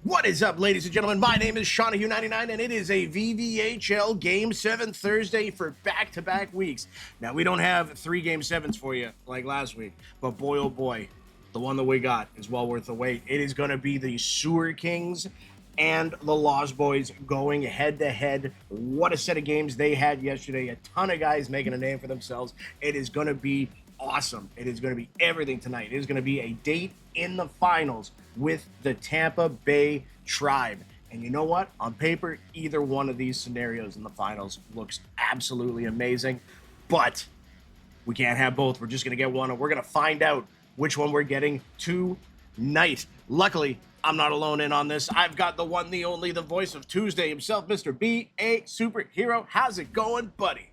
What is up, ladies and gentlemen? My name is Shawnahue99, and it is a VVHL Game 7 Thursday for back-to-back weeks. Now, we don't have 3 Game 7s for you like last week, but boy, oh boy, the one that we got is well worth the wait. It is going to be the Sewer Kings and the Lost Boys going head-to-head. What a set of games they had yesterday. A ton of guys making a name for themselves. It is going to be awesome. It is going to be everything tonight. It is going to be a date in the finals with the Tampa Bay Tribe. And you know what? On paper, either one of these scenarios in the finals looks absolutely amazing. But we can't have both. We're just going to get one, and we're going to find out which one we're getting tonight. Luckily, I'm not alone in on this. I've got the one, the only, the voice of Tuesday himself, Mr. B, a superhero. How's it going, buddy?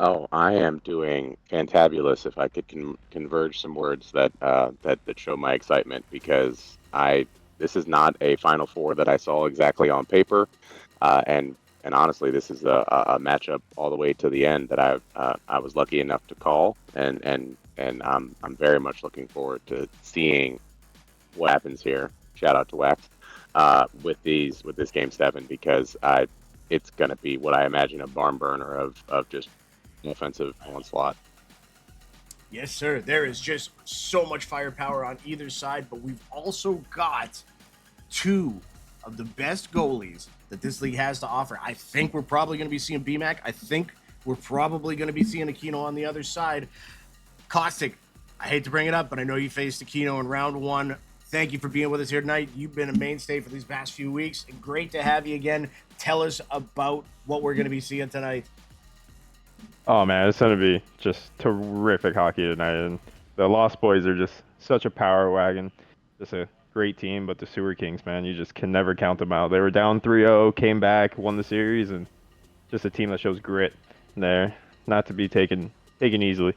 Oh, I am doing fantabulous. If I could converge some words that show my excitement, because I this is not a Final Four that I saw exactly on paper, and honestly, this is a matchup all the way to the end that I was lucky enough to call, and I'm very much looking forward to seeing what happens here. Shout out to Wax with this Game 7, because it's going to be what I imagine a barn burner of just offensive onslaught. Yes, sir. There is just so much firepower on either side, but we've also got 2 of the best goalies that this league has to offer. I think we're probably going to be seeing BMAC. I think we're probably going to be seeing Aquino on the other side. Caustic, I hate to bring it up, but I know you faced Aquino in round 1. Thank you for being with us here tonight. You've been a mainstay for these past few weeks. Great to have you again. Tell us about what we're going to be seeing tonight. Oh man, it's gonna be just terrific hockey tonight, and the Lost Boys are just such a power wagon, just a great team. But the Sewer Kings, man, you just can never count them out. They were down 3-0, came back, won the series, and just a team that shows grit there, not to be taken easily.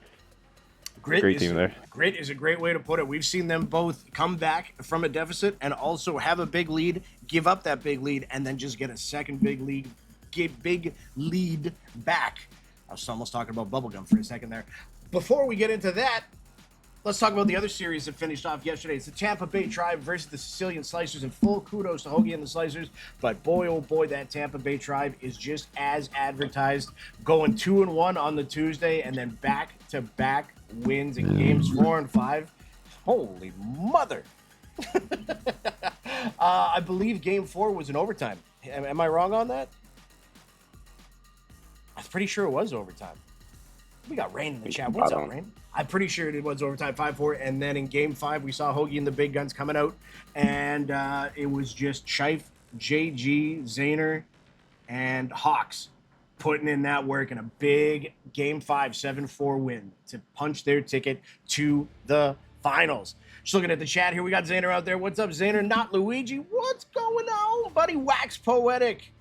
Great team there. Grit is a great way to put it. We've seen them both come back from a deficit and also have a big lead, give up that big lead, and then just get a second big lead back. I was almost talking about bubblegum for a second there. Before we get into that, let's talk about the other series that finished off yesterday. It's the Tampa Bay Tribe versus the Sicilian Slicers, and full kudos to Hoagie and the Slicers. But boy, oh boy, that Tampa Bay Tribe is just as advertised, going 2-1 on the Tuesday, and then back-to-back wins in games 4 and 5. Holy mother! I believe game 4 was in overtime. Am I wrong on that? I'm pretty sure it was overtime. We got Rain in the chat. What's up, Rain? I'm pretty sure it was overtime, 5-4. And then in game 5, we saw Hoagie and the big guns coming out. And it was just Chife, JG, Zayner, and Hawks putting in that work in a big game 5, 7-4 win to punch their ticket to the finals. Just looking at the chat here, we got Zayner out there. What's up, Zayner? Not Luigi. What's going on, buddy? Wax Poetic.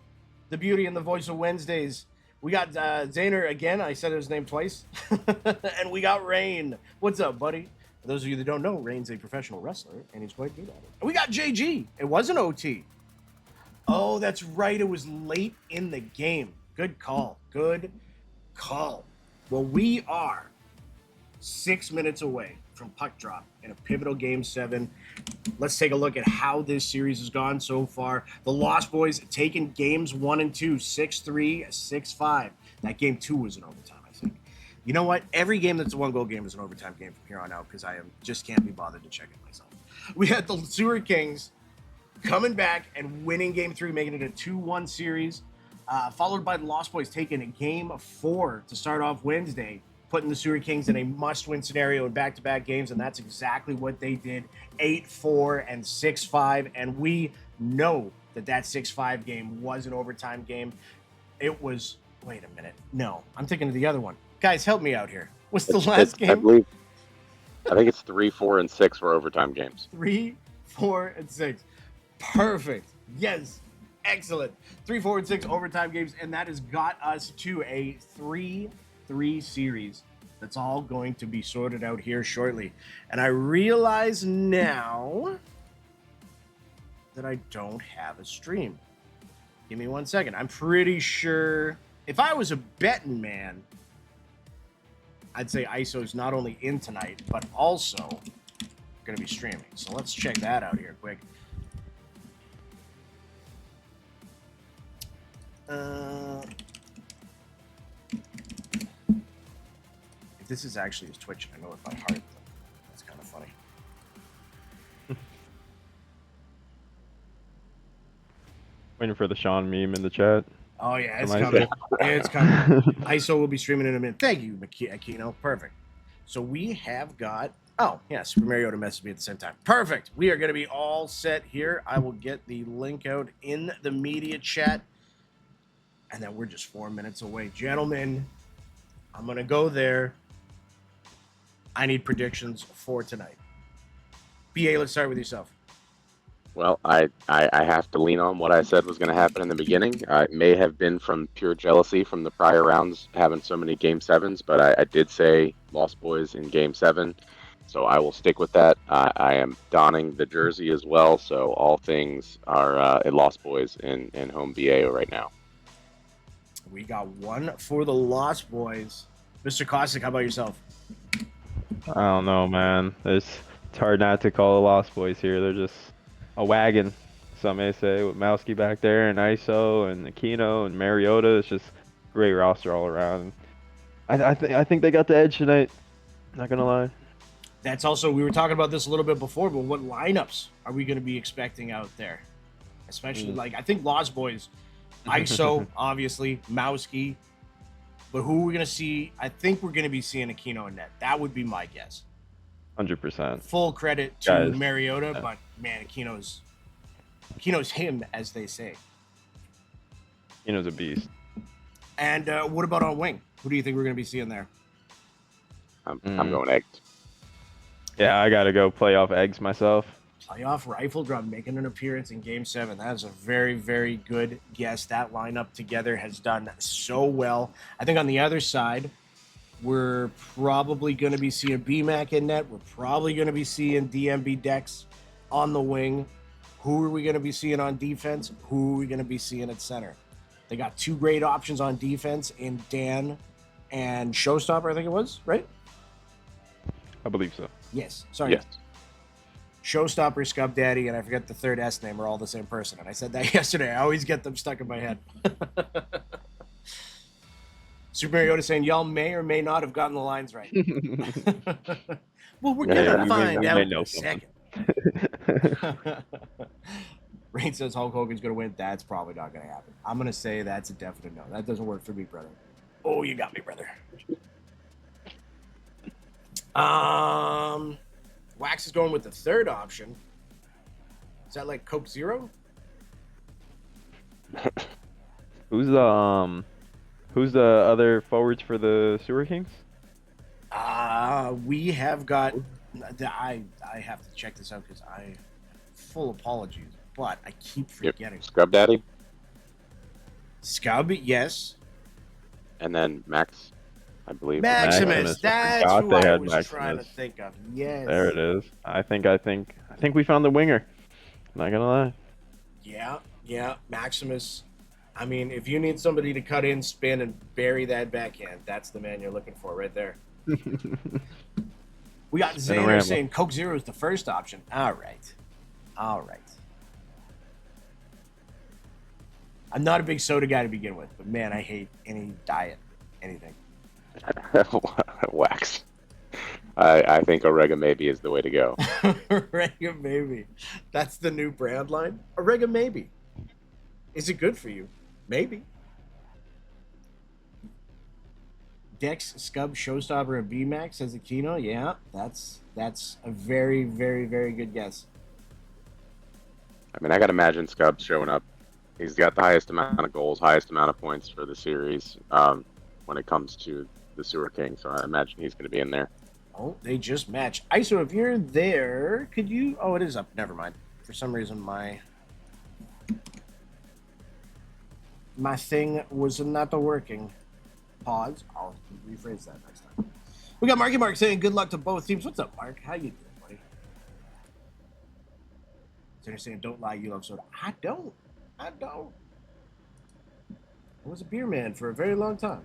The beauty and the voice of Wednesdays. We got Zayner again. I said his name twice. And we got Rain. What's up, buddy? For those of you that don't know, Rain's a professional wrestler, and he's quite good at it. And we got JG. It was an OT. Oh, that's right. It was late in the game. Good call. Good call. Well, we are 6 minutes away from puck drop in a pivotal game 7. Let's take a look at how this series has gone so far. The Lost Boys taking games 1 and 2, 6-3, 6-5. That game 2 was in overtime, I think. You know what? Every game that's a 1-goal game is an overtime game from here on out, because just can't be bothered to check it myself. We had the Sewer Kings coming back and winning game 3, making it a 2-1 series, followed by the Lost Boys taking a game 4 to start off Wednesday, putting the Sewer Kings in a must-win scenario in back-to-back games, and that's exactly what they did, 8-4 and 6-5, and we know that 6-5 game was an overtime game. It was, wait a minute, no, I'm thinking of the other one. Guys, help me out here. What's the last game? I think it's 3, 4, and 6 were overtime games. 3, 4, and 6. Perfect. Yes. Excellent. 3, 4, and 6 overtime games, and that has got us to a 3 series that's all going to be sorted out here shortly. And I realize now that I don't have a stream. Give me 1 second. I'm pretty sure if I was a betting man, I'd say ISO's not only in tonight, but also going to be streaming. So let's check that out here quick. If this is actually his Twitch, I know it by heart. That's kind of funny. Waiting for the Sean meme in the chat. Oh yeah, it's Somebody coming. It's coming. ISO will be streaming in a minute. Thank you, Aquino. Perfect. So we have got. Oh yeah, Super Mario to message me at the same time. Perfect. We are going to be all set here. I will get the link out in the media chat, and then we're just 4 minutes away, gentlemen. I'm going to go there. I need predictions for tonight. BA, let's start with yourself. Well, I have to lean on what I said was going to happen in the beginning. It may have been from pure jealousy from the prior rounds having so many Game 7s, but I did say Lost Boys in Game 7, so I will stick with that. I am donning the jersey as well, so all things are Lost Boys in home BAO right now. We got one for the Lost Boys. Mr. Caustic, how about yourself? I don't know, man. It's hard not to call the Lost Boys here. They're just a wagon, some may say, with Mowski back there and ISO and Aquino and Mariota. It's just great roster all around. I think they got the edge tonight. Not gonna lie. That's also, we were talking about this a little bit before, but what lineups are we going to be expecting out there? Especially, like, I think Lost Boys, ISO, obviously, Mowski. But who are we going to see? I think we're going to be seeing Aquino and net. That would be my guess. 100%. Full credit to Guys, Mariota, but man, Aquino's him, as they say. Aquino's a beast. And what about on wing? Who do you think we're going to be seeing there? I'm going Eggs. Yeah, I gotta go playoff eggs myself. Playoff rifle drum making an appearance in Game 7. That is a very, very good guess. That lineup together has done so well. I think on the other side, we're probably going to be seeing BMAC in net. We're probably going to be seeing DMB Dex on the wing. Who are we going to be seeing on defense? Who are we going to be seeing at center? They got two great options on defense in Dan and Showstopper, I think it was, right? I believe so. Yes. Sorry. Yes. Showstopper, Scub Daddy, and I forget the third S name are all the same person. And I said that yesterday. I always get them stuck in my head. Super Mariota saying y'all may or may not have gotten the lines right. Well, we're gonna find out in a second. Rain says Hulk Hogan's gonna win. That's probably not gonna happen. I'm gonna say that's a definite no. That doesn't work for me, brother. Oh, you got me, brother. Wax is going with the third option. Is that like Coke Zero? Who's the other forwards for the Sewer Kings? We have got. I have to check this out because I full apologies, but I keep forgetting. Scrub Daddy. Scub, yes. And then Max, I believe. Maximus. That's who I was trying to think of. Yes. There it is. I think we found the winger. Not gonna lie. Yeah. Maximus. I mean, if you need somebody to cut in, spin, and bury that backhand, that's the man you're looking for right there. We got Xander saying Coke Zero is the first option. All right. I'm not a big soda guy to begin with, but man, I hate any diet, anything. Wax. I think Orega Maybe is the way to go. Orega Maybe. That's the new brand line. Orega Maybe. Is it good for you? Maybe. Dex, Scub, Showstopper, and BMAX says Aquino. Yeah, that's a very, very, very good guess. I mean, I got to imagine Scub showing up. He's got the highest amount of goals, highest amount of points for the series when it comes to the Sewer King. So I imagine he's going to be in there. Oh, they just match. ISO, if you're there, could you... Oh, it is up. Never mind. For some reason, my thing was not working. Pause. I'll rephrase that next time. We got Marky Mark saying good luck to both teams. What's up, Mark? How you doing, buddy? So they're saying, don't lie, you love soda. I don't. I was a beer man for a very long time.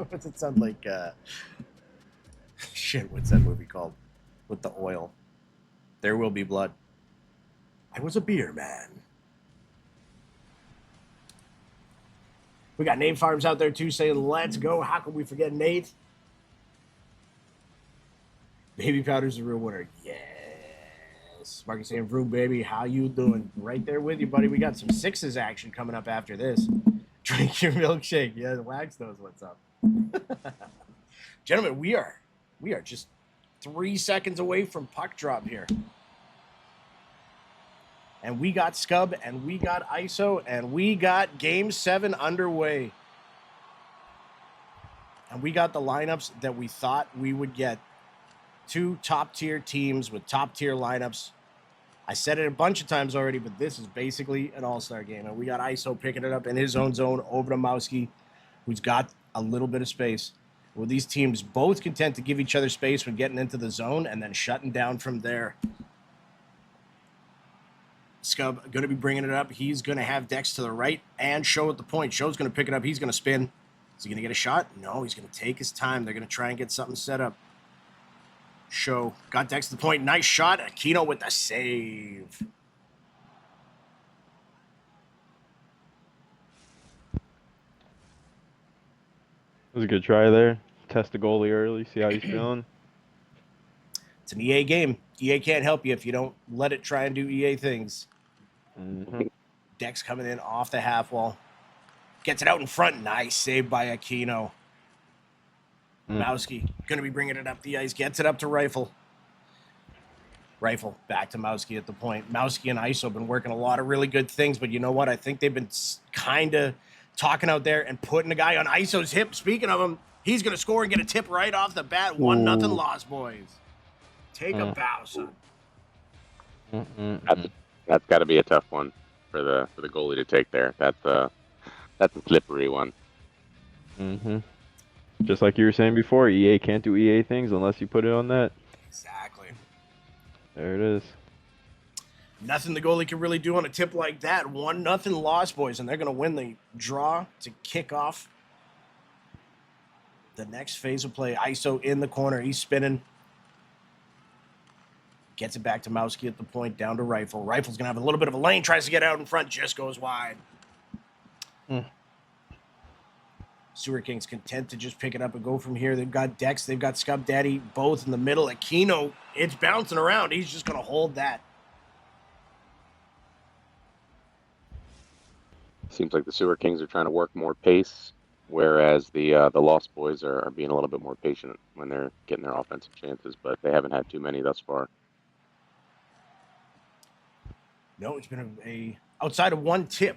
What's it sound like? Shit, what's that movie called? With the oil. There Will Be Blood. I was a beer man. We got Nate Farms out there too saying, let's go. How can we forget Nate? Baby Powder's the real winner. Yes. Marcus saying, Vroom, baby, how you doing? Right there with you, buddy. We got some sixes action coming up after this. Drink your milkshake. Yeah, the Wax knows what's up. Gentlemen, we are just 3 seconds away from puck drop here. And we got Scub, and we got ISO, and we got Game 7 underway. And we got the lineups that we thought we would get. 2 top-tier teams with top-tier lineups. I said it a bunch of times already, but this is basically an all-star game. And we got ISO picking it up in his own zone over to Mowski, who's got a little bit of space. With these teams both content to give each other space when getting into the zone and then shutting down from there. Scub going to be bringing it up. He's going to have Dex to the right and Show at the point. Show's going to pick it up. He's going to spin. Is he going to get a shot? No, he's going to take his time. They're going to try and get something set up. Show got Dex to the point. Nice shot. Aquino with the save. It was a good try there. Test the goalie early, see how he's feeling. It's an EA game. EA can't help you if you don't let it try and do EA things. Mm-hmm. Dex coming in off the half wall. Gets it out in front. Nice save by Aquino. Mowski going to be bringing it up the ice. Gets it up to Rifle. Rifle back to Mowski at the point. Mowski and ISO have been working a lot of really good things, but you know what? I think they've been kind of talking out there and putting a guy on ISO's hip. Speaking of him, he's going to score and get a tip right off the bat. 1-0 loss, boys. Take a bow, son. That's got to be a tough one for the goalie to take there. That's a slippery one. Mm-hmm. Just like you were saying before, EA can't do EA things unless you put it on that. Exactly. There it is. Nothing the goalie can really do on a tip like that. 1-0 loss, boys, and they're going to win the draw to kick off the next phase of play. ISO in the corner. He's spinning. Gets it back to Mowski at the point, down to Rifle. Rifle's going to have a little bit of a lane, tries to get out in front, just goes wide. Sewer Kings content to just pick it up and go from here. They've got Dex, they've got Scub Daddy, both in the middle. Aquino, it's bouncing around. He's just going to hold that. Seems like the Sewer Kings are trying to work more pace, whereas the Lost Boys are being a little bit more patient when they're getting their offensive chances, but they haven't had too many thus far. No, it's been a outside of one tip,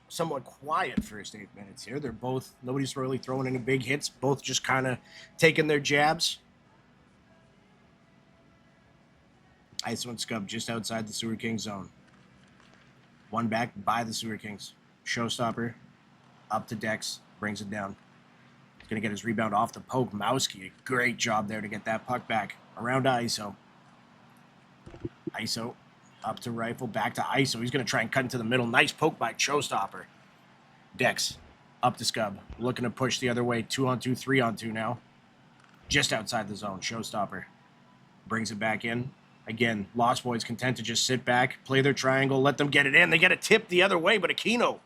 somewhat quiet first 8 minutes here. They're both, nobody's really throwing any big hits, both just kind of taking their jabs. ISO and Scub just outside the Sewer King zone. One back by the Sewer Kings. Showstopper up to Dex, brings it down. He's going to get his rebound off the poke. Mowski, great job there to get that puck back around to ISO. ISO up to Rifle, back to ISO. He's going to try and cut into the middle. Nice poke by Showstopper. Dex up to Scub, looking to push the other way. 2-on-2, 3-on-2 now. Just outside the zone. Showstopper brings it back in. Again, Lost Boys content to just sit back, play their triangle, let them get it in. They get a tip the other way, but Aquino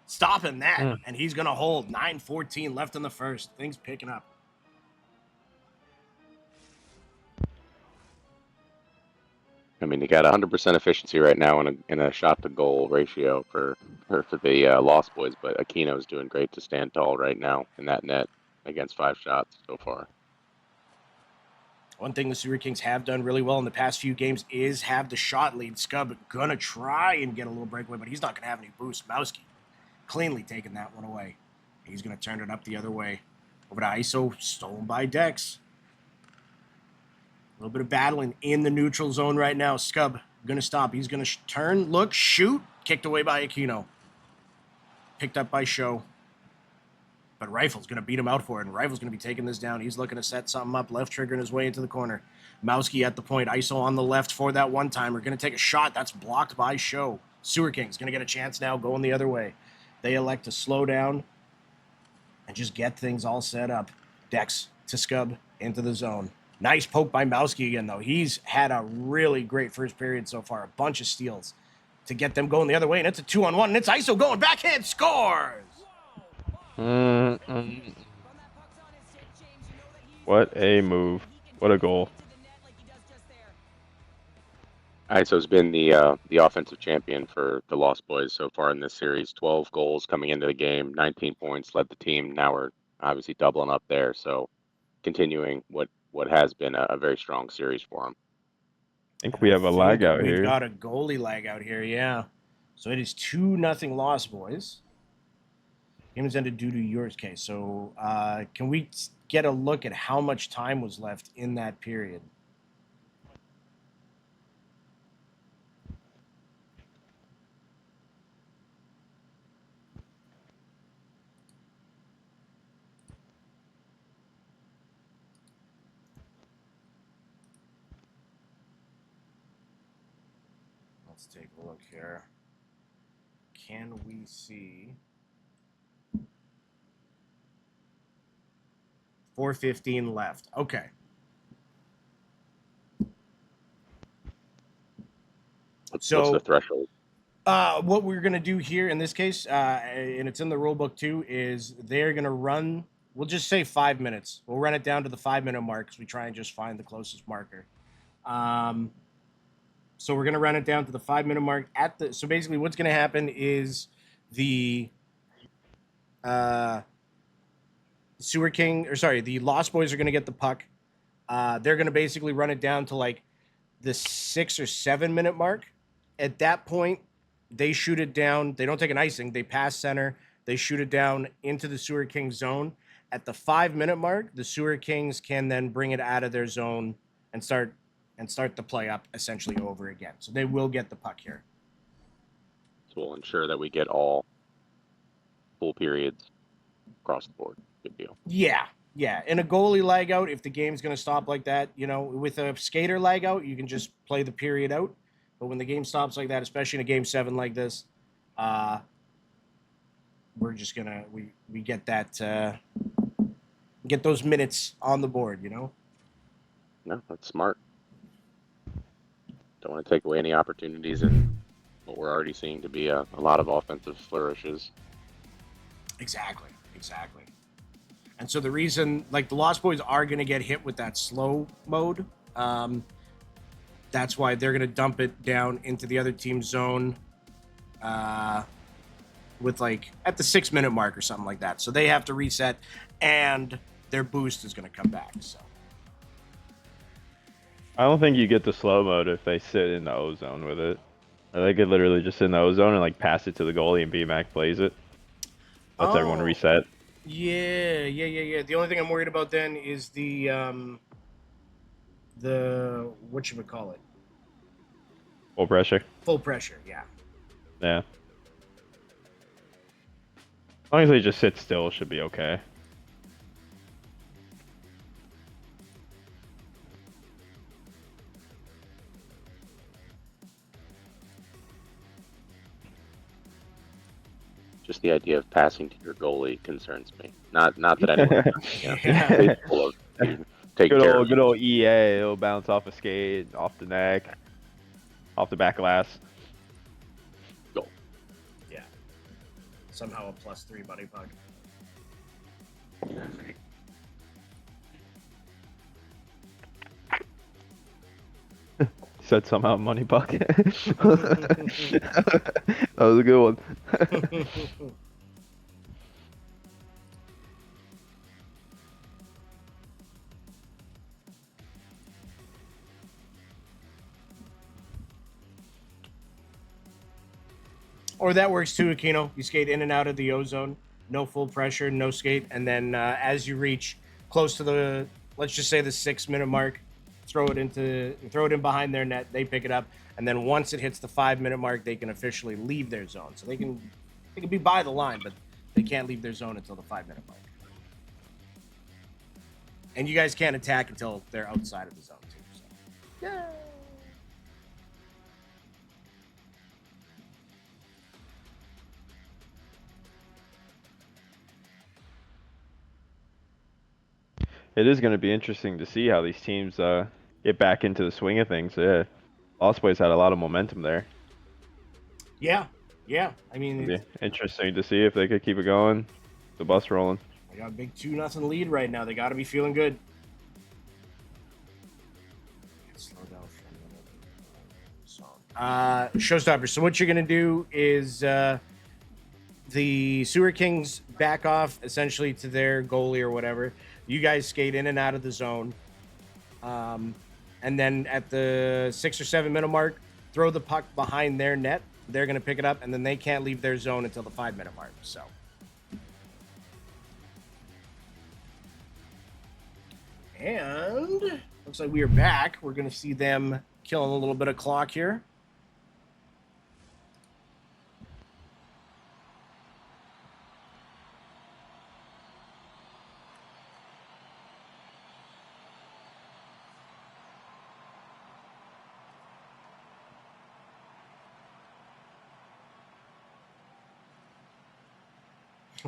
stopping that, and he's going to hold. 9:14 left in the first. Things picking up. I mean, you got 100% efficiency right now in a shot-to-goal ratio for the Lost Boys, but Aquino's doing great to stand tall right now in that net against 5 shots so far. One thing the Sewer Kings have done really well in the past few games is have the shot lead. Scub gonna try and get a little breakaway, but he's not gonna have any boost. Mowski cleanly taking that one away. He's gonna turn it up the other way. Over to ISO, stolen by Dex. A little bit of battling in the neutral zone right now. Scub gonna stop. He's gonna turn, look, shoot. Kicked away by Aquino. Picked up by Show. But Rifle's going to beat him out for it, and Rifle's going to be taking this down. He's looking to set something up, left triggering his way into the corner. Mowski at the point, ISO on the left for that one-timer. Going to take a shot. That's blocked by Show. Sewer King's going to get a chance now going the other way. They elect to slow down and just get things all set up. Dex to Scub into the zone. Nice poke by Mowski again, though. He's had a really great first period so far. A bunch of steals to get them going the other way, and it's a 2-on-1, and it's ISO going backhand, scores! What a move. What a goal. All right, so it's been the offensive champion for the Lost Boys so far in this series. 12 goals coming into the game, 19 points, led the team. Now we're obviously doubling up there, so continuing what has been a very strong series for them. I think we have a lag out We've here. got a goalie lag out here, yeah. So it is 2-0 Lost Boys. Game is ended due to yours case. So can we get a look at how much time was left in that period? Let's take a look here. Can we see 4:15 left? Okay. What's the threshold? What we're gonna do here in this case, and it's in the rule book too, is they're gonna run. We'll just say 5 minutes. We'll run it down to the 5-minute mark because we try and just find the closest marker. So we're gonna run it down to the 5-minute mark at the. So basically, what's gonna happen is the the Lost Boys are gonna get the puck. They're gonna basically run it down to like the 6 or 7-minute mark. At that point, they shoot it down. They don't take an icing. They pass center. They shoot it down into the Sewer Kings zone. At the 5-minute mark, the Sewer Kings can then bring it out of their zone and start the play up essentially over again. So they will get the puck here. So we'll ensure that we get all full periods across the board. Good deal. Yeah. In a goalie lag out, if the game's going to stop like that, with a skater lag out, you can just play the period out. But when the game stops like that, especially in a game 7 like this, we're just gonna we get that get those minutes on the board. No, that's smart. Don't want to take away any opportunities in what we're already seeing to be a lot of offensive flourishes. Exactly. And so the reason, like, the Lost Boys are going to get hit with that slow mode. That's why they're going to dump it down into the other team's zone with, like, at the 6-minute mark or something like that. So they have to reset, and their boost is going to come back. So I don't think you get the slow mode if they sit in the O zone with it. Or they could literally just sit in the O zone and, like, pass it to the goalie and BMAC plays it. Lets everyone reset. Yeah. The only thing I'm worried about then is the whatchamacallit? Full pressure. Full pressure, yeah. Yeah. As long as they just sit still, it should be okay. Just the idea of passing to your goalie concerns me. Not that anyone take care of good old EA. It'll bounce off a skate, off the neck, off the back glass. Goal. Yeah. Somehow a +3 buddy puck. Said somehow money puck. That was a good one. Or that works too, Aquino. You skate in and out of the O zone, no full pressure, no skate, and then as you reach close to the, let's just say the 6-minute mark, throw it in behind their net. They pick it up, and then once it hits the 5-minute mark, they can officially leave their zone. So they can be by the line, but they can't leave their zone until the 5-minute mark. And you guys can't attack until they're outside of the zone too. So. Yeah. It is going to be interesting to see how these teams get back into the swing of things. Yeah, Lost Boys had a lot of momentum there. Yeah. I mean, it'd be interesting to see if they could keep it going. the bus rolling. They got a big 2-0 lead right now. They got to be feeling good. Slow down for a minute. Showstopper. So what you're gonna do is the Sewer Kings back off essentially to their goalie or whatever. You guys skate in and out of the zone. And then at the 6 or 7 minute mark, throw the puck behind their net. They're going to pick it up, and then they can't leave their zone until the 5 minute mark. So, and looks like we are back. We're going to see them killing a little bit of clock here.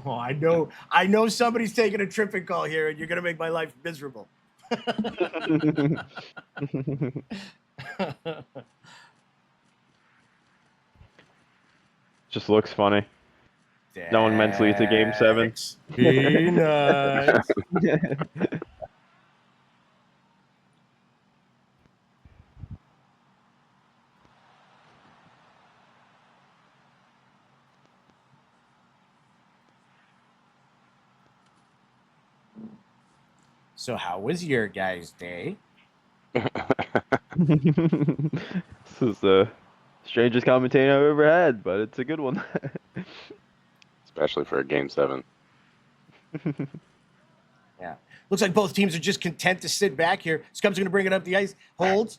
Oh, I know somebody's taking a tripping call here, and you're gonna make my life miserable. Just looks funny. No one mentally to Game 7. Peanuts. So how was your guys' day? This is the strangest commentating I've ever had, but it's a good one. Especially for a Game 7. Yeah. Looks like both teams are just content to sit back here. Scub's going to bring it up the ice. Holds.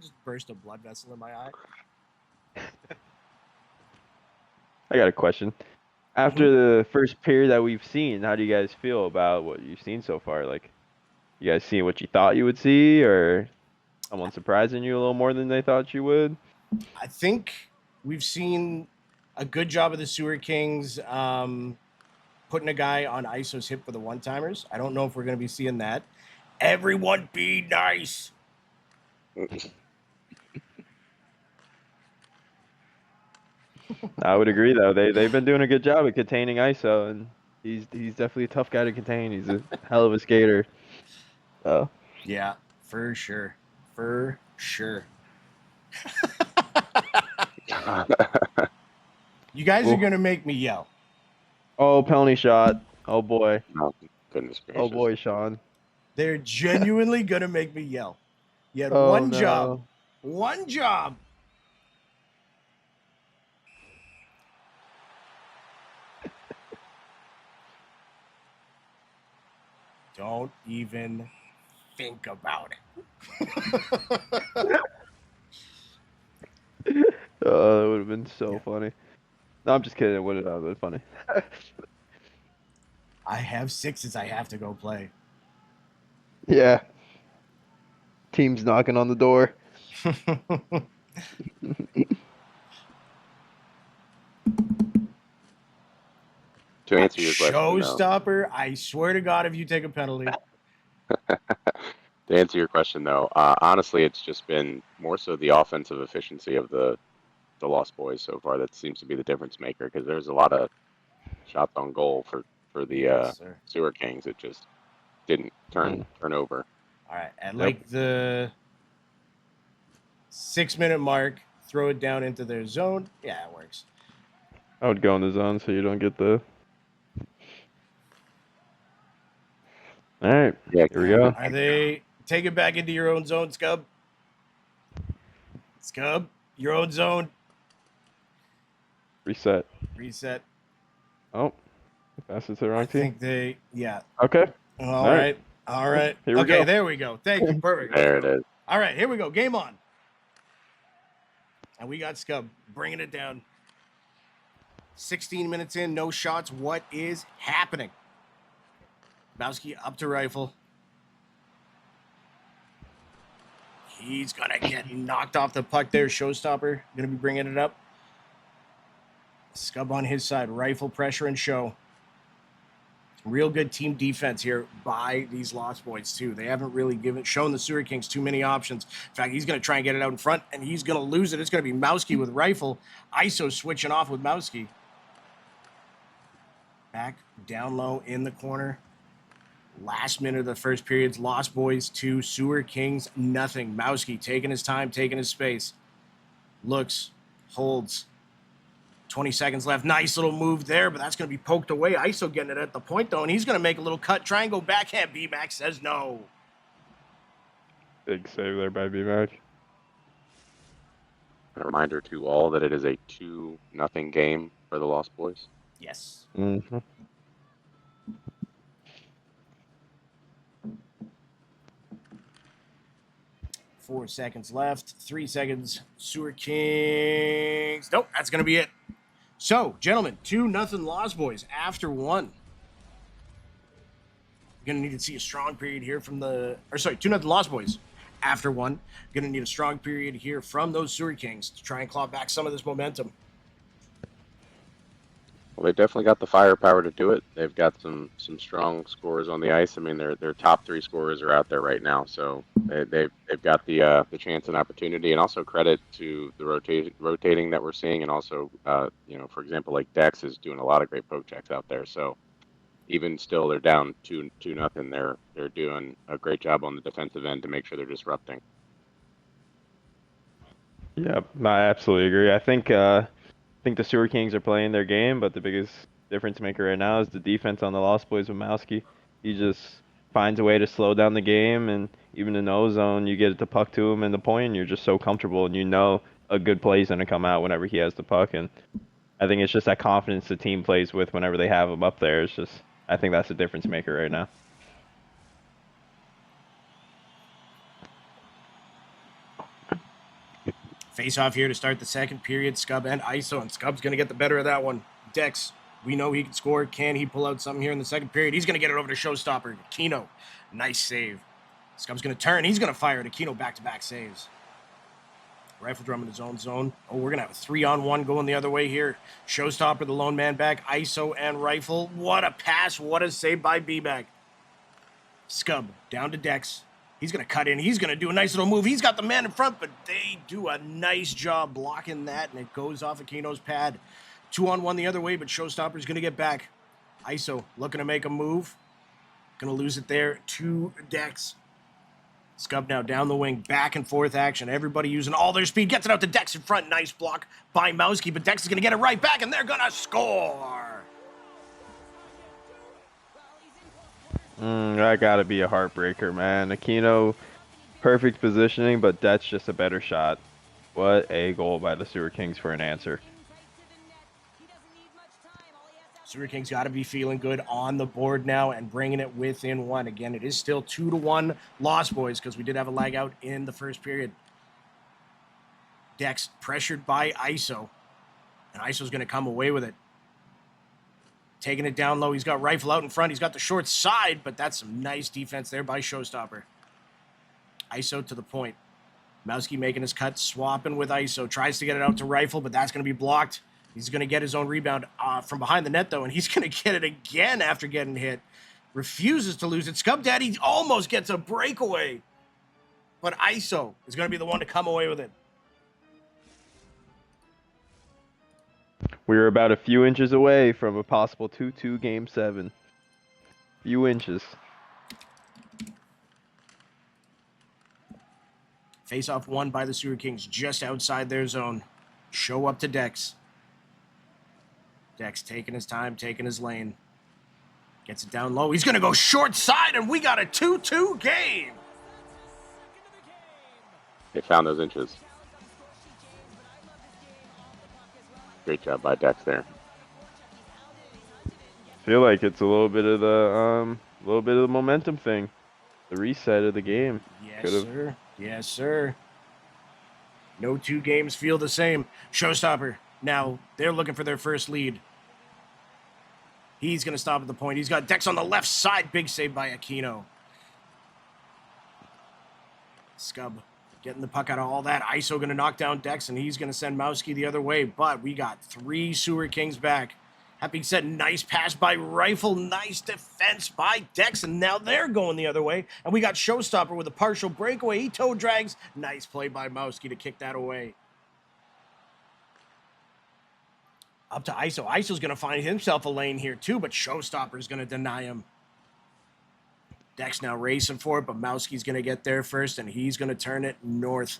Just burst a blood vessel in my eye. I got a question. After the first period that we've seen, how do you guys feel about what you've seen so far? Like, you guys seeing what you thought you would see, or someone surprising you a little more than they thought you would? I think we've seen a good job of the Sewer Kings putting a guy on ISO's hip for the one-timers. I don't know if we're going to be seeing that. Everyone be nice. I would agree, though. They've been doing a good job at containing ISO, and he's definitely a tough guy to contain. He's a hell of a skater. So. Yeah, for sure. For sure. You guys are going to make me yell. Oh, penalty shot. Oh, boy. Oh, goodness gracious. Oh, boy, Sean. They're genuinely going to make me yell. You had Oh, one no. job. One job. Don't even think about it. Oh, that would have been so funny. No, I'm just kidding. It would have been funny. I have 6s I have to go play. Yeah. Team's knocking on the door. To answer your question, Showstopper, I swear to God, if you take a penalty. To answer your question, though, honestly, it's just been more so the offensive efficiency of the Lost Boys so far that seems to be the difference maker, because there's a lot of shots on goal for the Sewer Kings. It just didn't turn over. All right, at like the 6 minute mark, throw it down into their zone. Yeah, it works. I would go in the zone so you don't get the. All right, Yeah, here we go. Are they take it back into your own zone, Scub? Scub, your own zone. Reset. Oh, pass it to the wrong team. I think they, yeah. Okay. All right. Here we okay, go. there we go. Thank you. Perfect. There it is. All right, here we go. Game on. And we got Scub bringing it down. 16 minutes in, no shots. What is happening? Bowski up to rifle. He's going to get knocked off the puck there. Showstopper going to be bringing it up. Scub on his side. Rifle pressure and show. Real good team defense here by these Lost Boys, too. They haven't really shown the Sewer Kings too many options. In fact, he's going to try and get it out in front, and he's going to lose it. It's going to be Mowski with rifle. ISO switching off with Mowski. Back down low in the corner. Last minute of the first period's Lost Boys 2, Sewer Kings nothing. Mowski taking his time, taking his space. Looks, holds. 20 seconds left. Nice little move there, but that's going to be poked away. ISO getting it at the point, though, and he's going to make a little cut. Try and go backhand. B-Mac says no. Big save there by B-Mac. A reminder to all that it is a 2-0 game for the Lost Boys. Yes. Mm-hmm. Four seconds left. 3 seconds. Sewer Kings. Nope, that's going to be it. So, gentlemen, 2-0 Lost Boys after one. Going to need to see a strong period here from 2-0 Lost Boys after one. Going to need a strong period here from those Sewer Kings to try and claw back some of this momentum. Well, they definitely got the firepower to do it. They've got some strong scorers on the ice. I mean, their top 3 scorers are out there right now, so they've got the chance and opportunity. And also credit to the rotating that we're seeing, and also for example, like Dex is doing a lot of great poke checks out there. So even still, they're down 2-0. They're doing a great job on the defensive end to make sure they're disrupting. Yeah, I absolutely agree. I think the Sewer Kings are playing their game, but the biggest difference maker right now is the defense on the Lost Boys with Mowski. He just finds a way to slow down the game, and even in the O-zone, you get the puck to him in the point, and you're just so comfortable, and you know a good play is going to come out whenever he has the puck. And I think it's just that confidence the team plays with whenever they have him up there. I think that's the difference maker right now. Face off here to start the second period. Scub and ISO, and Scub's going to get the better of that one. Dex, we know he can score. Can he pull out something here in the second period? He's going to get it over to Showstopper. Aquino, nice save. Scub's going to turn. He's going to fire it. Aquino back-to-back saves. Rifle drum in his own zone. Oh, we're going to have a 3-on-1 going the other way here. Showstopper, the lone man back. ISO and Rifle. What a pass. What a save by B-Bag. Scub down to Dex. He's going to cut in. He's going to do a nice little move. He's got the man in front, but they do a nice job blocking that, and it goes off Aquino's pad. 2-on-1 the other way, but Showstopper's going to get back. ISO looking to make a move. Going to lose it there to Dex. Scub now down the wing, back and forth action. Everybody using all their speed. Gets it out to Dex in front. Nice block by Mowski, but Dex is going to get it right back, and they're going to score. That got to be a heartbreaker, man. Aquino, perfect positioning, but that's just a better shot. What a goal by the Sewer Kings for an answer. Sewer Kings got to be feeling good on the board now and bringing it within one. Again, it is still 2-1 Lost Boys because we did have a lag out in the first period. Dex pressured by ISO, and ISO's going to come away with it. Taking it down low. He's got Rifle out in front. He's got the short side, but that's some nice defense there by Showstopper. ISO to the point. Mowski making his cut, swapping with ISO. Tries to get it out to Rifle, but that's going to be blocked. He's going to get his own rebound from behind the net, though, and he's going to get it again after getting hit. Refuses to lose it. Scub Daddy almost gets a breakaway, but ISO is going to be the one to come away with it. We were about a few inches away from a possible 2-2 Game 7. Few inches. Face-off won by the Sewer Kings just outside their zone. Show up to Dex. Dex taking his time, taking his lane. Gets it down low. He's going to go short side, and we got a 2-2 game. They found those inches. Great job by Dex there. Feel like it's a little bit of the momentum thing, the reset of the game. Yes, sir. Yes, sir. No 2 games feel the same. Showstopper. Now they're looking for their first lead. He's going to stop at the point. He's got Dex on the left side. Big save by Aquino. Scub getting the puck out of all that. ISO going to knock down Dex, and he's going to send Mowski the other way. But we got 3 Sewer Kings back. That being said, nice pass by Rifle, nice defense by Dex, and now they're going the other way. And we got Showstopper with a partial breakaway. He toe drags. Nice play by Mowski to kick that away. Up to ISO. ISO's going to find himself a lane here too, but Showstopper's going to deny him. Dex now racing for it, but Mowski's going to get there first, and he's going to turn it north.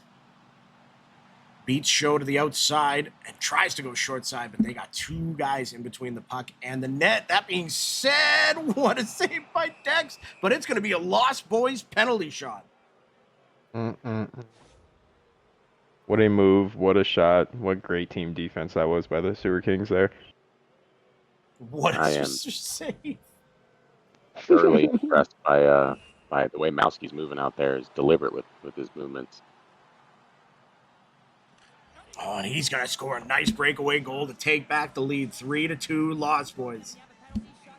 Beats Show to the outside and tries to go short side, but they got two guys in between the puck and the net. That being said, what a save by Dex, but it's going to be a Lost Boys penalty shot. What a move, what a shot, what great team defense that was by the Sewer Kings there. What a save. Thoroughly impressed by the way Mowski's moving out there. Is deliberate with his movements. Oh, and he's going to score a nice breakaway goal to take back the lead. 3-2 Lost Boys.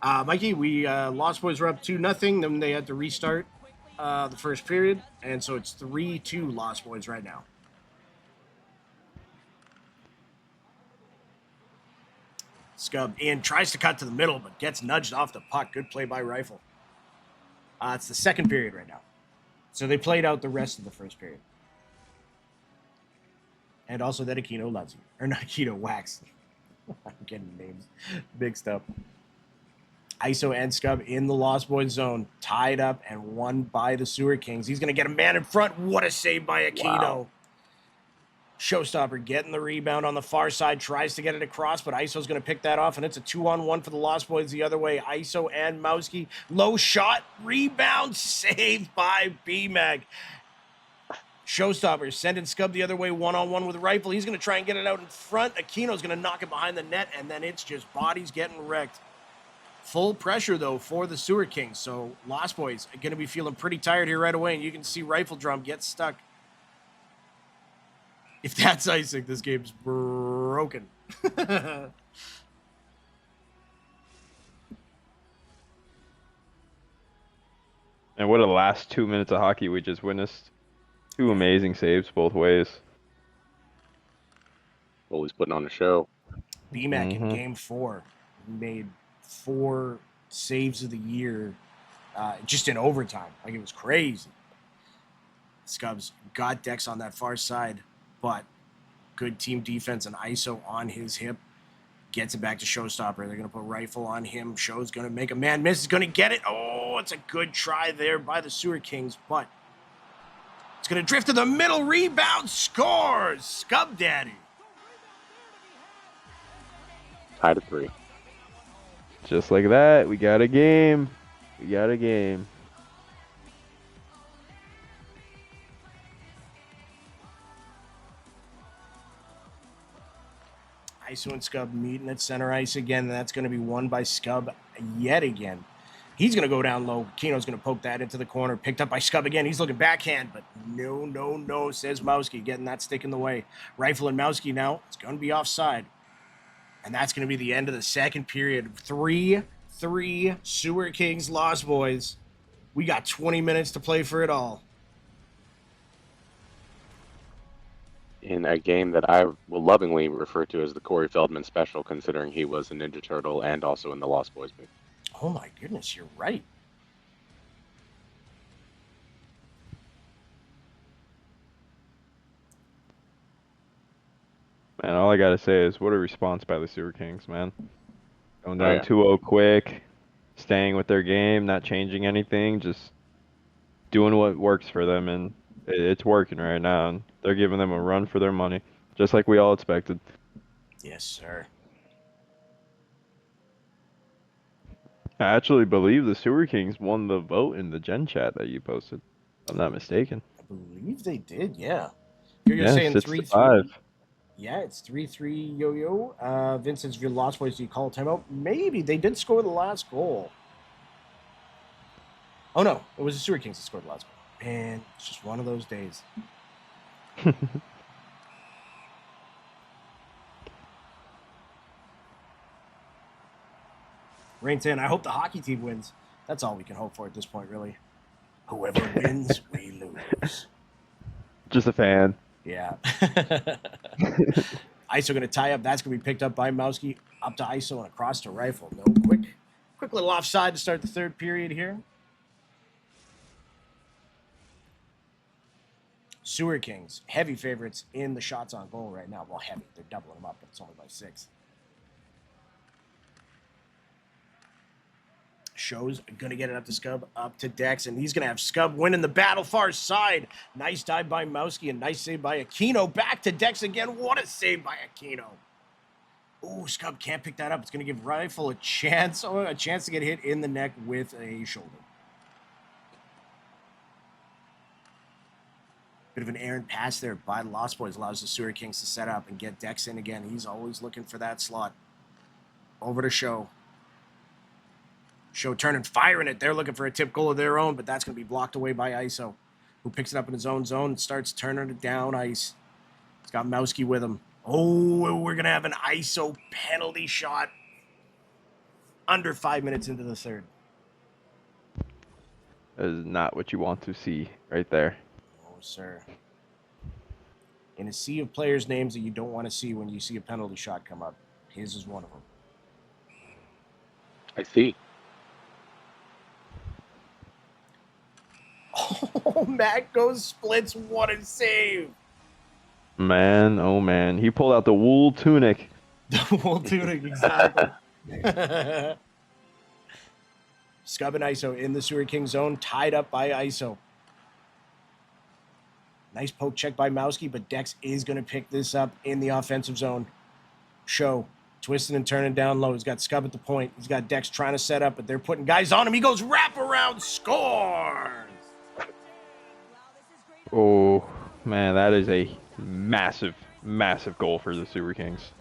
Mikey, we Lost Boys were up 2-0. Then they had to restart the first period. And so it's 3-2 Lost Boys right now. Scub in, tries to cut to the middle, but gets nudged off the puck. Good play by Rifle. It's the second period right now. So they played out the rest of the first period. And also that Aquino loves you. Or not Aquino, Wax. I'm getting names mixed up. ISO and Scub in the Lost Boys zone. Tied up and won by the Sewer Kings. He's going to get a man in front. What a save by Aquino. Wow. Showstopper getting the rebound on the far side. Tries to get it across, but ISO's going to pick that off. And it's a 2-on-1 for the Lost Boys the other way. ISO and Mowski. Low shot. Rebound. Saved by B-Mag. Showstopper sending Scub the other way, 1-on-1 with Rifle. He's going to try and get it out in front. Aquino's going to knock it behind the net, and then it's just bodies getting wrecked. Full pressure, though, for the Sewer Kings. So Lost Boys are going to be feeling pretty tired here right away, and you can see Rifle Drum get stuck. If that's icing, this game's broken. And what a last 2 minutes of hockey we just witnessed. Two amazing saves both ways. Always putting on a show. BMAC in game 4 made 4 saves of the year just in overtime. Like, it was crazy. Scubs got Dex on that far side, but good team defense and ISO on his hip. Gets it back to Showstopper. They're going to put Rifle on him. Show's going to make a man miss. He's going to get it. Oh, it's a good try there by the Sewer Kings, but it's going to drift to the middle. Rebound. Scores. Scub Daddy. Tied at 3. Just like that, we got a game. We got a game. ISO and Scub meeting at center ice again. And that's going to be won by Scub yet again. He's going to go down low. Keno's going to poke that into the corner. Picked up by Scub again. He's looking backhand, but no, says Mowski, getting that stick in the way. Rifle and Mowski now. It's going to be offside. And that's going to be the end of the second period. 3-3 Sewer Kings Lost Boys. We got 20 minutes to play for it all. In a game that I will lovingly refer to as the Corey Feldman special, considering he was a Ninja Turtle and also in the Lost Boys movie. Oh my goodness, you're right. Man, all I gotta say is what a response by the Sewer Kings, man. Going down 2-0 quick, staying with their game, not changing anything, just doing what works for them, and it's working right now. And they're giving them a run for their money, just like we all expected. Yes, sir. I actually believe the Sewer Kings won the vote in the Gen chat that you posted. If I'm not mistaken. I believe they did, yeah. You're saying 3-5. Yeah, it's 3-3 yo-yo. Vincent's your Lost Boys, do you call a timeout? Maybe. They did score the last goal. Oh, no. It was the Sewer Kings that scored the last goal. Man, it's just one of those days. Rain 10, I hope the hockey team wins. That's all we can hope for at this point, really. Whoever wins, we lose. Just a fan. Yeah. ISO going to tie up. That's going to be picked up by Mowski. Up to ISO and across to Rifle. No, quick little offside to start the third period here. Sewer Kings, heavy favorites in the shots on goal right now. Well, heavy. They're doubling them up, but it's only by 6. Show's going to get it up to Scub, up to Dex, and he's going to have Scub winning the battle far side. Nice dive by Mowski, and nice save by Aquino. Back to Dex again. What a save by Aquino. Oh, Scub can't pick that up. It's going to give Rifle a chance to get hit in the neck with a shoulder. Bit of an errant pass there by the Lost Boys allows the Sewer Kings to set up and get Dex in again. He's always looking for that slot. Over to Show. Show turning, firing it. They're looking for a tip goal of their own, but that's going to be blocked away by ISO, who picks it up in his own zone and starts turning it down ice. He's got Mowski with him. Oh, we're going to have an ISO penalty shot under 5 minutes into the third. That is not what you want to see right there. Oh, sir. In a sea of players' names that you don't want to see when you see a penalty shot come up, his is one of them. I see. Oh, Matt goes splits. What a save. Man, oh man. He pulled out the wool tunic. The wool tunic, exactly. Scub and ISO in the Sewer King zone, tied up by ISO. Nice poke check by Mowski, but Dex is going to pick this up in the offensive zone. Show, twisting and turning down low. He's got Scub at the point. He's got Dex trying to set up, but they're putting guys on him. He goes wraparound, scores! Oh, man, that is a massive, massive goal for the Sewer Kings.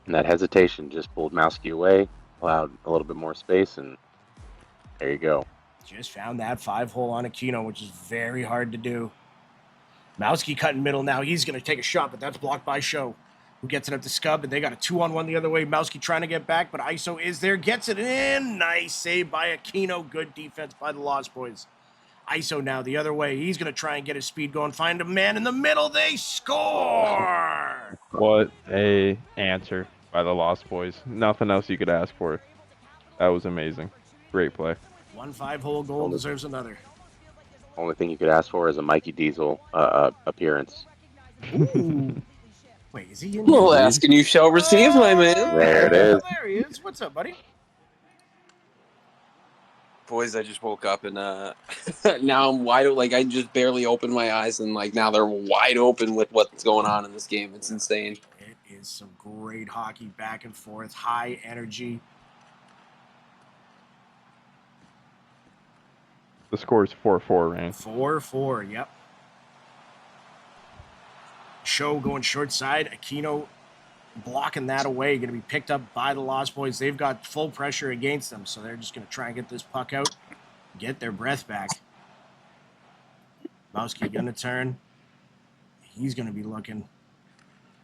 And that hesitation just pulled Mowski away, allowed a little bit more space, and there you go. Just found that 5-hole on Aquino, which is very hard to do. Mowski cutting middle now. He's going to take a shot, but that's blocked by Show, who gets it up to Scub, and they got a 2-on-1 the other way. Mowski trying to get back, but ISO is there, gets it in. Nice save by Aquino. Good defense by the Lost Boys. ISO now the other way. He's going to try and get his speed going. Find a man in the middle. They score! What a answer by the Lost Boys. Nothing else you could ask for. That was amazing. Great play. 1 5-hole goal deserves another. Only thing you could ask for is a Mikey Diesel appearance. Ooh. Wait, is he in? Well, asking you shall receive, my man. There it is. There he is. What's up, buddy? Boys, I just woke up and now I'm wide. Like I just barely opened my eyes and like now they're wide open with what's going on in this game. It's insane. It is some great hockey, back and forth, high energy. The score is 4-4, Ryan. 4-4. Yep. Show going short side. Aquino blocking that away. Going to be picked up by the Lost Boys. They've got full pressure against them, so they're just going to try and get this puck out, get their breath back. Mowski going to turn. He's going to be looking.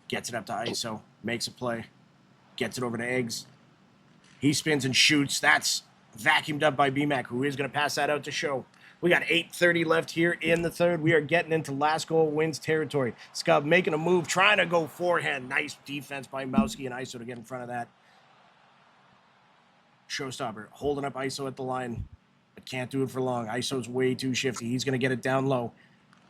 Gets it up to ISO. Makes a play. Gets it over to Eggs. He spins and shoots. That's vacuumed up by BMAC, who is going to pass that out to Show. We got 8:30 left here in the third. We are getting into last goal wins territory. Scub making a move, trying to go forehand. Nice defense by Mowski and ISO to get in front of that. Showstopper holding up ISO at the line, but can't do it for long. ISO's way too shifty. He's going to get it down low.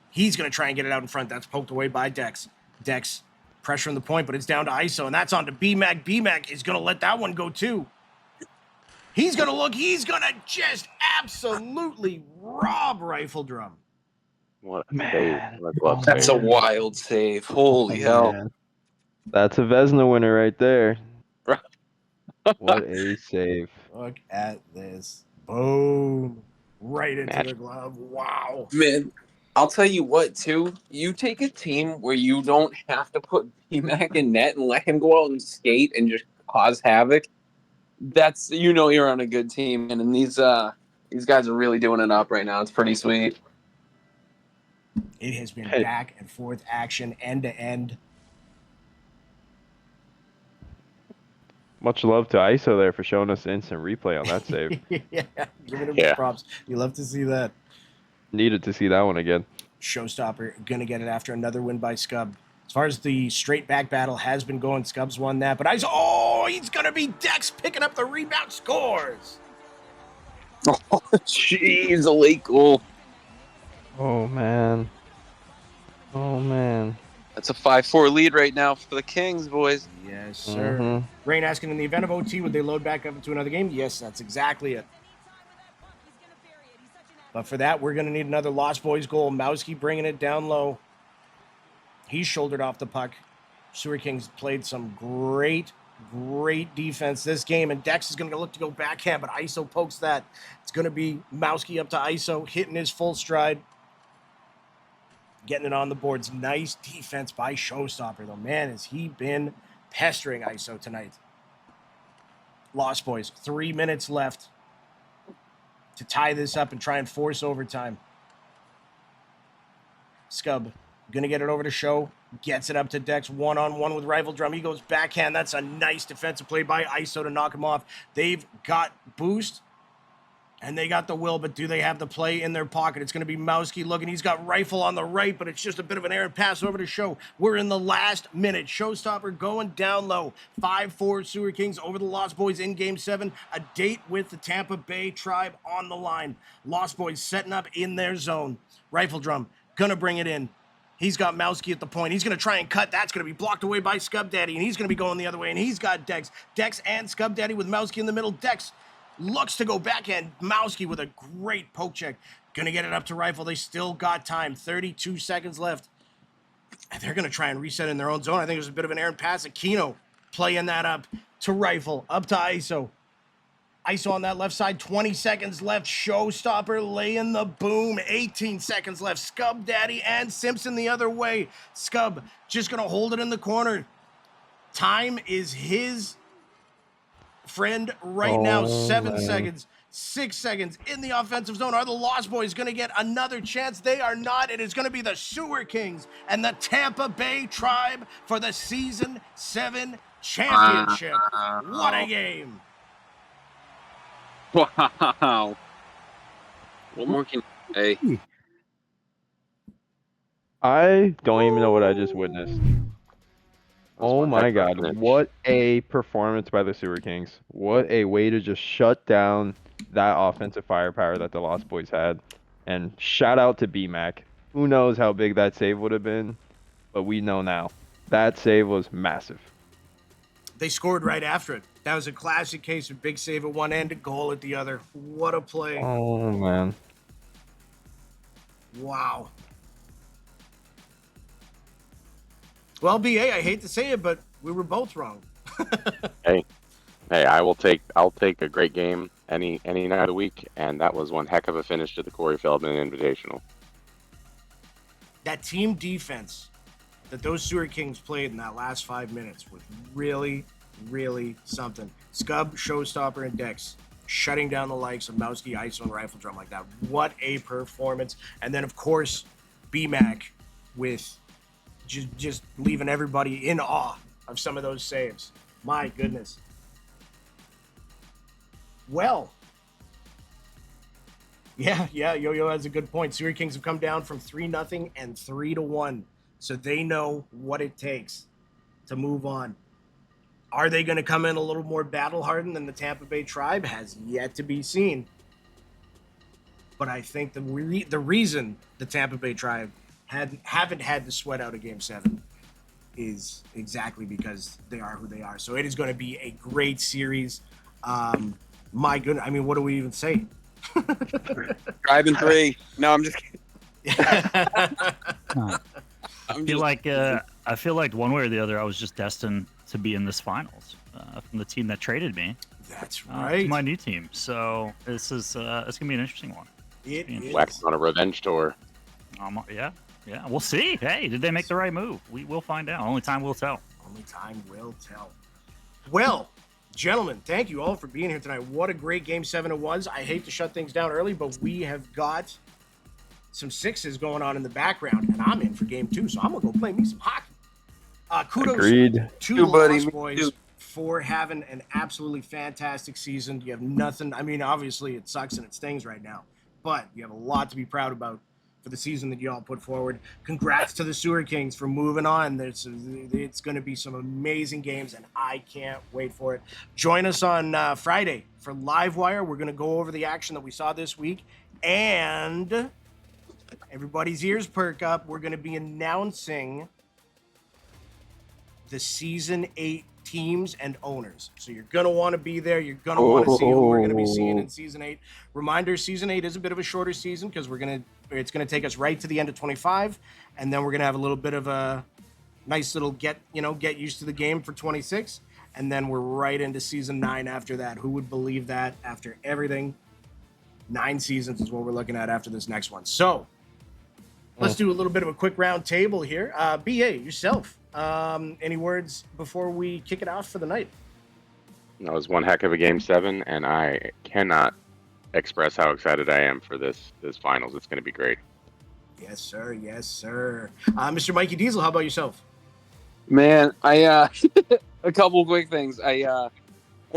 He's going to try and get it out in front. That's poked away by Dex. Dex pressuring the point, but it's down to ISO, and that's on to BMAC. BMAC is going to let that one go too. He's going to look. He's going to just absolutely rob Rifle Drum. What a Man. save. That's a wild save. Holy hell. Man. That's a Vezina winner right there. What a save. Look at this. Boom. Right into the glove. Wow. Man, I'll tell you what, too. You take a team where you don't have to put BMAC in net and let him go out and skate and just cause havoc. That's, you're on a good team. And these guys are really doing it up right now. It's pretty sweet. It has been back and forth action, end to end. Much love to ISO there for showing us instant replay on that save. Yeah, giving him his props. You love to see that. Needed to see that one again. Showstopper gonna get it after another win by Scub. As far as the straight back battle has been going, Scubs won that. But he's going to be Dex picking up the rebound, scores. Oh, jeez, a late goal. Oh, man. Oh, man. That's a 5-4 lead right now for the Kings, boys. Yes, sir. Mhm. Rain asking, in the event of OT, would they load back up into another game? Yes, that's exactly it. But for that, we're going to need another Lost Boys goal. Mowski bringing it down low. He shouldered off the puck. Sewer Kings played some great defense this game, and Dex is going to look to go backhand, but ISO pokes that. It's going to be Mowski up to ISO, hitting his full stride, getting it on the boards. Nice defense by Showstopper, though. Man, has he been pestering ISO tonight. Lost Boys, 3 minutes left to tie this up and try and force overtime. Scub going to get it over to Show. Gets it up to Dex. One-on-one with Rifle Drum. He goes backhand. That's a nice defensive play by ISO to knock him off. They've got boost, and they got the will, but do they have the play in their pocket? It's going to be Mowski looking. He's got Rifle on the right, but it's just a bit of an errant pass over to Show. We're in the last minute. Showstopper going down low. 5-4 Sewer Kings over the Lost Boys in Game 7. A date with the Tampa Bay Tribe on the line. Lost Boys setting up in their zone. Rifle Drum going to bring it in. He's got Mowski at the point. He's going to try and cut. That's going to be blocked away by Scub Daddy, and he's going to be going the other way, and he's got Dex. Dex and Scub Daddy with Mowski in the middle. Dex looks to go backhand. Mowski with a great poke check. Going to get it up to Rifle. They still got time. 32 seconds left. And they're going to try and reset in their own zone. I think it was a bit of an errant pass. Aquino playing that up to Rifle. Up to ISO. ISO on that left side, 20 seconds left. Showstopper laying the boom. 18 seconds left. Scub Daddy and Simpson the other way. Scub just going to hold it in the corner. Time is his friend right now. 7 seconds. 6 seconds in the offensive zone. Are the Lost Boys going to get another chance? They are not. It is going to be the Sewer Kings and the Tampa Bay Tribe for the Season 7 championship. What a game. Wow. What more can you say? I don't even know what I just witnessed. Oh my God. What a performance by the Sewer Kings. What a way to just shut down that offensive firepower that the Lost Boys had. And shout out to BMAC. Who knows how big that save would have been, but we know now. That save was massive. They scored right after it. That was a classic case of big save at one end, a goal at the other. What a play. Oh, man. Wow. Well, BA, I hate to say it, but we were both wrong. Hey, I'll take a great game any night of the week, and that was one heck of a finish to the Corey Feldman Invitational. That team defense that those Sewer Kings played in that last 5 minutes was really, really something. Scub, Showstopper, and Dex shutting down the likes of Mowski, ISO, and Rifle Drum like that. What a performance. And then, of course, BMAC with just leaving everybody in awe of some of those saves. My goodness. Well, yeah, Yo-Yo has a good point. Sewer Kings have come down from 3-0 and 3-1. So they know what it takes to move on. Are they going to come in a little more battle-hardened than the Tampa Bay Tribe? Has yet to be seen. But I think the reason the Tampa Bay Tribe haven't had to sweat out a Game 7 is exactly because they are who they are. So it is going to be a great series. My goodness, I mean, what do we even say? Tribe in 3. No, I'm just kidding. I feel like one way or the other, I was just destined to be in this finals from the team that traded me. That's right. To my new team. So this is it's gonna be an interesting one. It is. Waxing on a revenge tour. Yeah. We'll see. Hey, did they make the right move? We will find out. Only time will tell. Only time will tell. Well, gentlemen, thank you all for being here tonight. What a great Game 7 it was. I hate to shut things down early, but we have got some sixes going on in the background, and I'm in for Game 2, so I'm going to go play me some hockey. Kudos Agreed. to Lost Boys for having an absolutely fantastic season. You have nothing. I mean, obviously, it sucks and it stings right now, but you have a lot to be proud about for the season that you all put forward. Congrats to the Sewer Kings for moving on. It's going to be some amazing games, and I can't wait for it. Join us on Friday for Livewire. We're going to go over the action that we saw this week, and everybody's ears perk up. We're going to be announcing the Season 8 teams and owners. So you're going to want to be there. You're going to want to see who we're going to be seeing in Season 8. Reminder, Season 8 is a bit of a shorter season because it's going to take us right to the end of 25, and then we're going to have a little bit of a nice little get used to the game for 26, and then we're right into Season 9 after that. Who would believe that after everything? 9 seasons is what we're looking at after this next one. So let's do a little bit of a quick round table here. BA, yourself. Any words before we kick it off for the night? That was one heck of a Game 7, and I cannot express how excited I am for this finals. It's going to be great. Yes, sir. Yes, sir. Mr. Mikey Diesel, how about yourself? Man, I a couple quick things. I had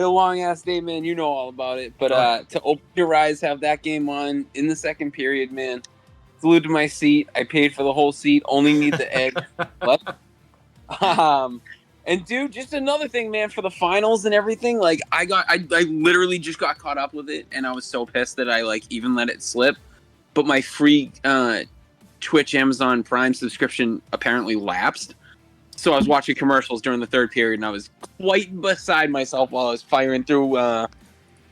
a long ass day, man. You know all about it. But to open your eyes, have that game on in the second period, man. Flew to my seat. I paid for the whole seat. Only need the egg. What? And dude, just another thing, man, for the finals and everything, like I literally just got caught up with it, and I was so pissed that I like even let it slip. But my free Twitch Amazon Prime subscription apparently lapsed, so I was watching commercials during the third period, and I was quite beside myself while I was firing through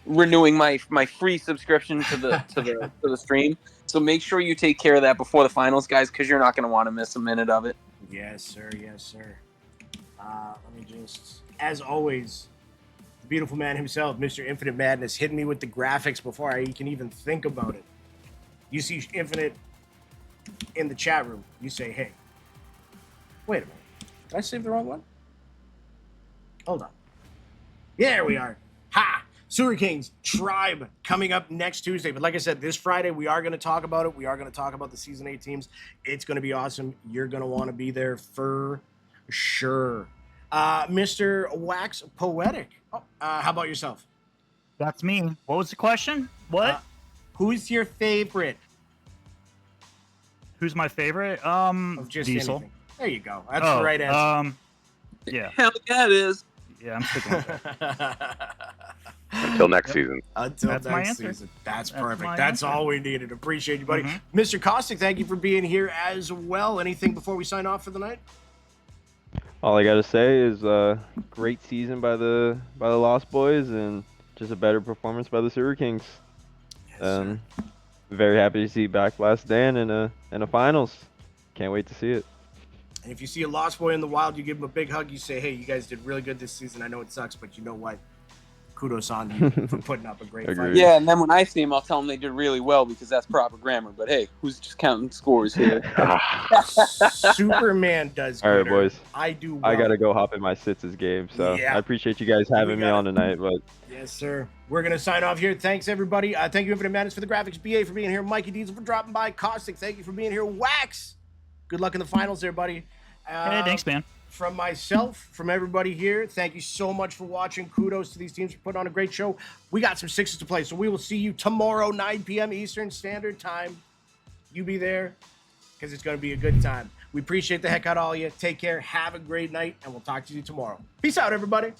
renewing my free subscription to the stream. So make sure you take care of that before the finals, guys, because you're not going to want to miss a minute of it. Yes, sir. Yes, sir. Let me just, as always, the beautiful man himself, Mr. Infinite Madness, hitting me with the graphics before I can even think about it. You see Infinite in the chat room. You say, hey, wait a minute. Did I save the wrong one? Hold on. There we are. Ha! Sewer Kings Tribe coming up next Tuesday. But like I said, this Friday, we are going to talk about it. We are going to talk about the Season 8 teams. It's going to be awesome. You're going to want to be there for sure. Mr. Wax Poetic, how about yourself? That's me. What was the question? What? Who's your favorite? Who's my favorite? Of just Diesel. anything. There you go. That's the right answer. Yeah. Hell yeah, it is. Yeah, I'm sticking with that. Until next season. Until That's my next answer. season. That's That's perfect. my That's answer. all we needed. Appreciate you, buddy. Mm-hmm. Mr. Caustic, thank you for being here as well. Anything before we sign off for the night? All I gotta say is great season by the Lost Boys and just a better performance by the Sewer Kings. Yes, sir. Very happy to see back last Dan in a finals. Can't wait to see it. And if you see a Lost Boy in the wild, you give him a big hug. You say, hey, you guys did really good this season. I know it sucks, but you know what? Kudos on you for putting up a great fight. Agreed. Yeah, and then when I see them, I'll tell them they did really well because that's proper grammar. But hey, who's just counting scores here? Superman does All right, gooder. boys. I do well. I gotta go hop in my Sits' game, so Yeah. I appreciate you guys having me got on it. tonight. But Yes, sir. We're going to sign off here. Thanks, everybody. Thank you, Infinite Madness, for the graphics. BA for being here. Mikey Diesel for dropping by. Caustic, thank you for being here. Wax, good luck in the finals there, buddy. Hey, thanks, man. From myself, from everybody here, thank you so much for watching. Kudos to these teams for putting on a great show. We got some sixes to play, so we will see you tomorrow, 9 p.m. Eastern Standard Time. You be there because it's going to be a good time. We appreciate the heck out of all of you. Take care. Have a great night, and we'll talk to you tomorrow. Peace out, everybody.